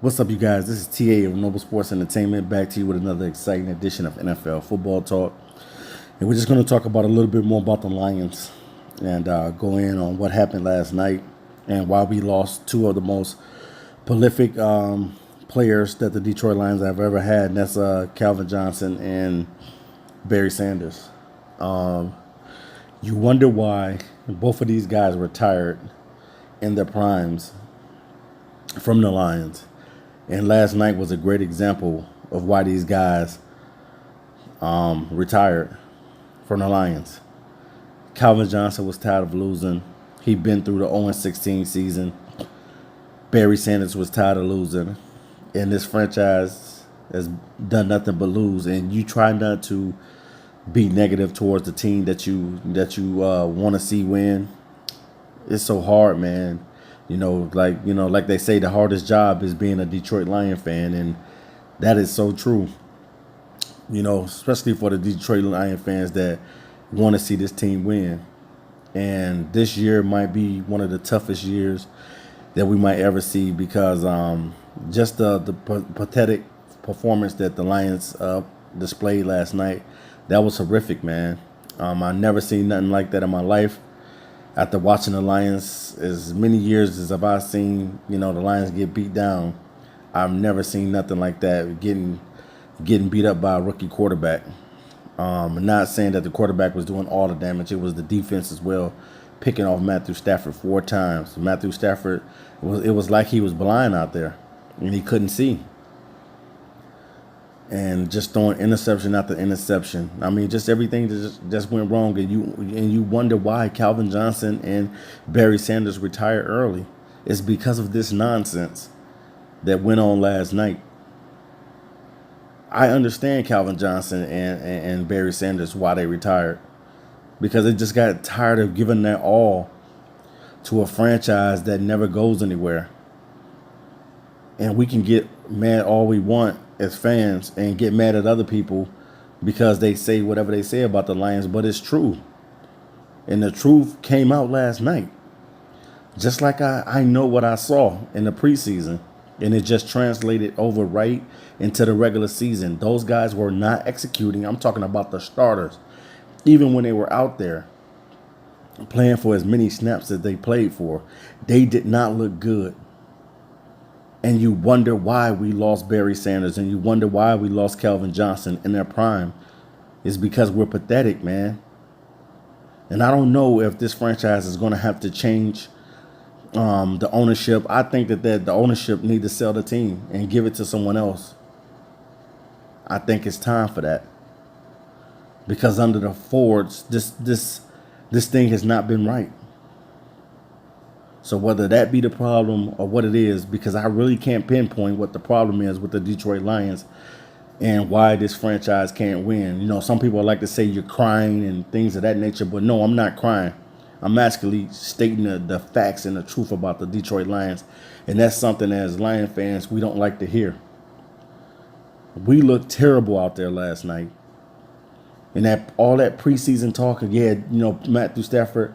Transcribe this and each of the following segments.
What's up, you guys? This is TA of Noble Sports Entertainment, back to you with another exciting edition of NFL Football Talk. And we're just going to talk about a little bit more about the Lions and go in on what happened last night and why we lost two of the most prolific players that the Detroit Lions have ever had, and that's Calvin Johnson and Barry Sanders. You wonder why both of these guys retired in their primes from the Lions. And last night was a great example of why these guys retired from the Lions. Calvin Johnson was tired of losing. He'd been through the 0-16 season. Barry Sanders was tired of losing. And this franchise has done nothing but lose. And you try not to be negative towards the team that you want to see win. It's so hard, man. Like they say, the hardest job is being a Detroit Lion fan, and that is so true. Especially for the Detroit Lion fans that want to see this team win. And this year might be one of the toughest years that we might ever see because just the pathetic performance that the Lions displayed last night, that was horrific, man. I never seen nothing like that in my life. After watching the Lions as many years as I've seen, the Lions get beat down, I've never seen nothing like that, getting beat up by a rookie quarterback. Not saying that the quarterback was doing all the damage. It was the defense as well, picking off Matthew Stafford 4 times. Matthew Stafford, it was like he was blind out there, and he couldn't see. And just throwing interception after interception. I mean, just everything just went wrong, and you wonder why Calvin Johnson and Barry Sanders retired early. It's because of this nonsense that went on last night. I understand Calvin Johnson and Barry Sanders why they retired, because they just got tired of giving their all to a franchise that never goes anywhere. And we can get mad all we want as fans and get mad at other people because they say whatever they say about the Lions, but it's true. And the truth came out last night. Just like I know what I saw in the preseason, and it just translated over right into the regular season. Those guys were not executing. I'm talking about the starters. Even when they were out there playing for as many snaps as they played for, they did not look good. And you wonder why we lost Barry Sanders, and you wonder why we lost Calvin Johnson in their prime. It's because we're pathetic, man. And I don't know if this franchise is going to have to change the ownership. I think that the ownership need to sell the team and give it to someone else. I think it's time for that. Because under the Fords, this thing has not been right. So whether that be the problem or what it is, because I really can't pinpoint what the problem is with the Detroit Lions and why this franchise can't win. Some people like to say you're crying and things of that nature, but no, I'm not crying. I'm actually stating the facts and the truth about the Detroit Lions, and that's something as Lion fans we don't like to hear. We looked terrible out there last night. And all that preseason talk, Matthew Stafford,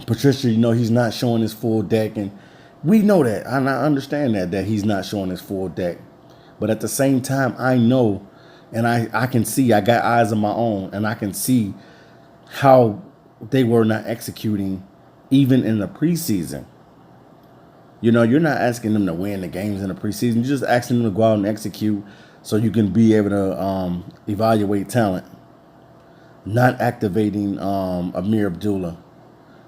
Patricia, he's not showing his full deck, and we know that. And I understand that he's not showing his full deck. But at the same time, I know, and I can see, I got eyes of my own, and I can see how they were not executing even in the preseason. You're not asking them to win the games in the preseason. You're just asking them to go out and execute so you can be able to evaluate talent. Not activating Amir Abdullah.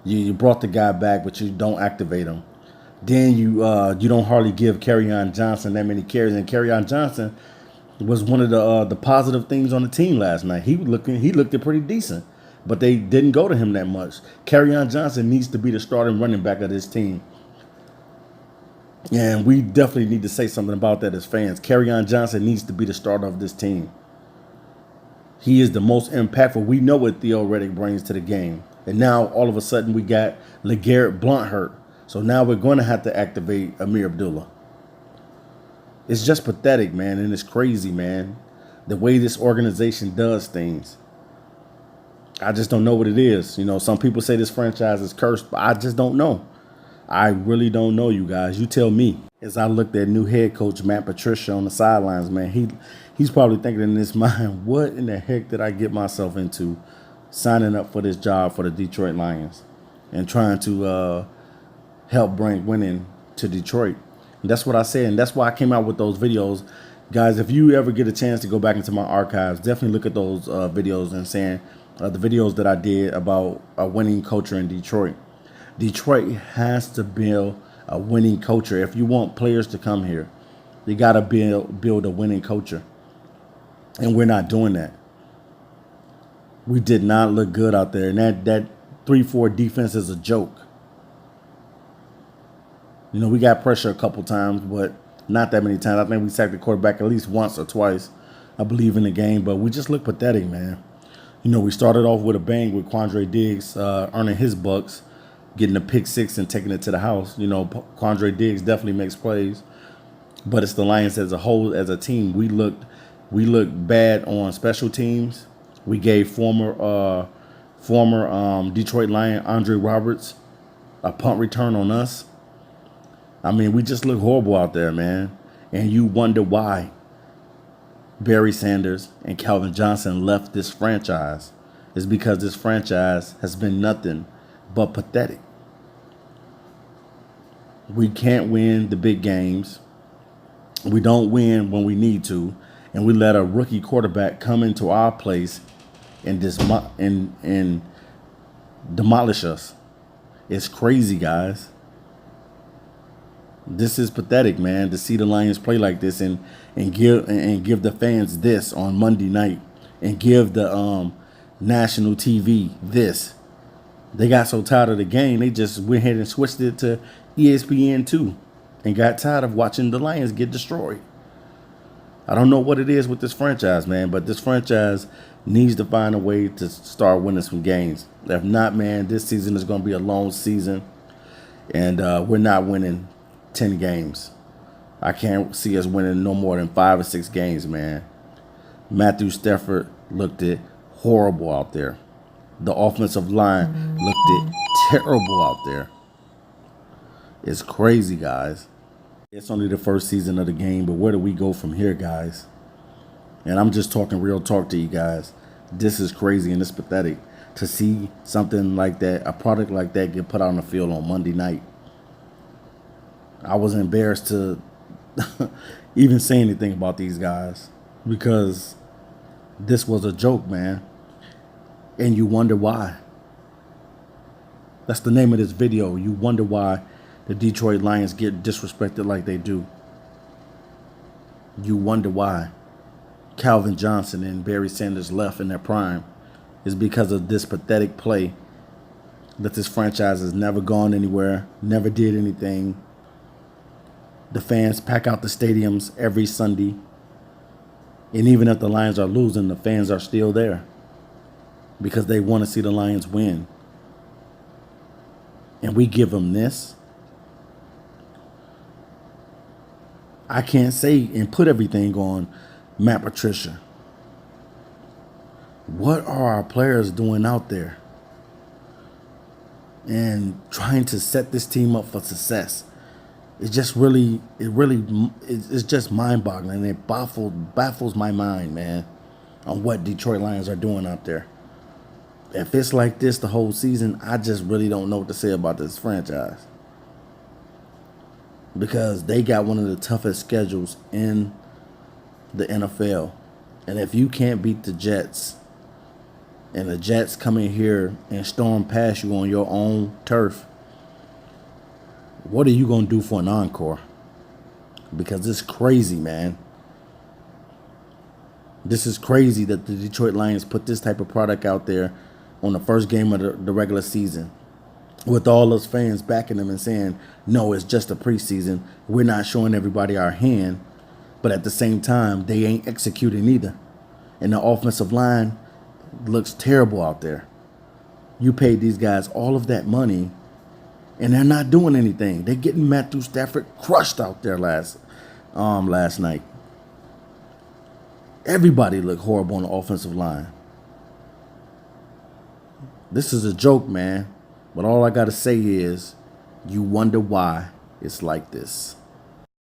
You brought the guy back, but you don't activate him. Then you don't hardly give Kerryon Johnson that many carries, and Kerryon Johnson was one of the positive things on the team last night. He looked pretty decent, but they didn't go to him that much. Kerryon Johnson needs to be the starting running back of this team, and we definitely need to say something about that as fans. Kerryon Johnson needs to be the starter of this team. He is the most impactful. We know what Theo Riddick brings to the game. And now, all of a sudden, we got LeGarrette Blount hurt. So now we're going to have to activate Amir Abdullah. It's just pathetic, man, and it's crazy, man, the way this organization does things. I just don't know what it is. Some people say this franchise is cursed, but I just don't know. I really don't know, you guys. You tell me. As I looked at new head coach Matt Patricia on the sidelines, man, he's probably thinking in his mind, what in the heck did I get myself into signing up for this job for the Detroit Lions and trying to help bring winning to Detroit. And that's what I said, and that's why I came out with those videos. Guys, if you ever get a chance to go back into my archives, definitely look at those videos and saying the videos that I did about a winning culture in Detroit. Detroit has to build a winning culture. If you want players to come here, you got to build a winning culture. And we're not doing that. We did not look good out there. And that 3-4 defense is a joke. You know, we got pressure a couple times, but not that many times. I think we sacked the quarterback at least once or twice, I believe, in the game. But we just look pathetic, man. You know, we started off with a bang with Quandre Diggs earning his bucks, getting a pick six and taking it to the house. You know, Quandre Diggs definitely makes plays. But it's the Lions as a whole, as a team. We looked bad on special teams. We gave former Detroit Lion Andre Roberts a punt return on us. I mean, we just look horrible out there, man. And you wonder why Barry Sanders and Calvin Johnson left this franchise. It's because this franchise has been nothing but pathetic. We can't win the big games. We don't win when we need to. And we let a rookie quarterback come into our place and demolish us. It's crazy, guys. This is pathetic, man, to see the Lions play like this and give the fans this on Monday night and give the national TV this. They got so tired of the game, they just went ahead and switched it to ESPN2 and got tired of watching the Lions get destroyed. I don't know what it is with this franchise, man, but this franchise needs to find a way to start winning some games. If not, man, this season is going to be a long season, and we're not winning 10 games. I can't see us winning no more than 5 or 6 games, man. Matthew Stafford looked it horrible out there. The offensive line looked it terrible out there. It's crazy, guys. It's only the first season of the game, but where do we go from here, guys? And I'm just talking real talk to you guys. This is crazy and it's pathetic to see something like that, a product like that, get put out on the field on Monday night. I was embarrassed to even say anything about these guys because this was a joke, man. And you wonder why. That's the name of this video. You wonder why the Detroit Lions get disrespected like they do. You wonder why Calvin Johnson and Barry Sanders left in their prime. Is because of this pathetic play that this franchise has never gone anywhere, never did anything. The fans pack out the stadiums every Sunday. And even if the Lions are losing, the fans are still there because they want to see the Lions win. And we give them this. I can't say and put everything on Matt Patricia. What are our players doing out there? And trying to set this team up for success. It's just it's just mind-boggling. It baffles my mind, man, on what Detroit Lions are doing out there. If it's like this the whole season, I just really don't know what to say about this franchise. Because they got one of the toughest schedules in the NFL. And if you can't beat the Jets, and the Jets come in here and storm past you on your own turf, what are you going to do for an encore? Because it's crazy, man. This is crazy that the Detroit Lions put this type of product out there on the first game of the regular season with all those fans backing them and saying, no, it's just a preseason. We're not showing everybody our hand. But at the same time, they ain't executing either. And the offensive line looks terrible out there. You paid these guys all of that money, and they're not doing anything. They're getting Matthew Stafford crushed out there last night. Everybody looked horrible on the offensive line. This is a joke, man. But all I got to say is You wonder why it's like this.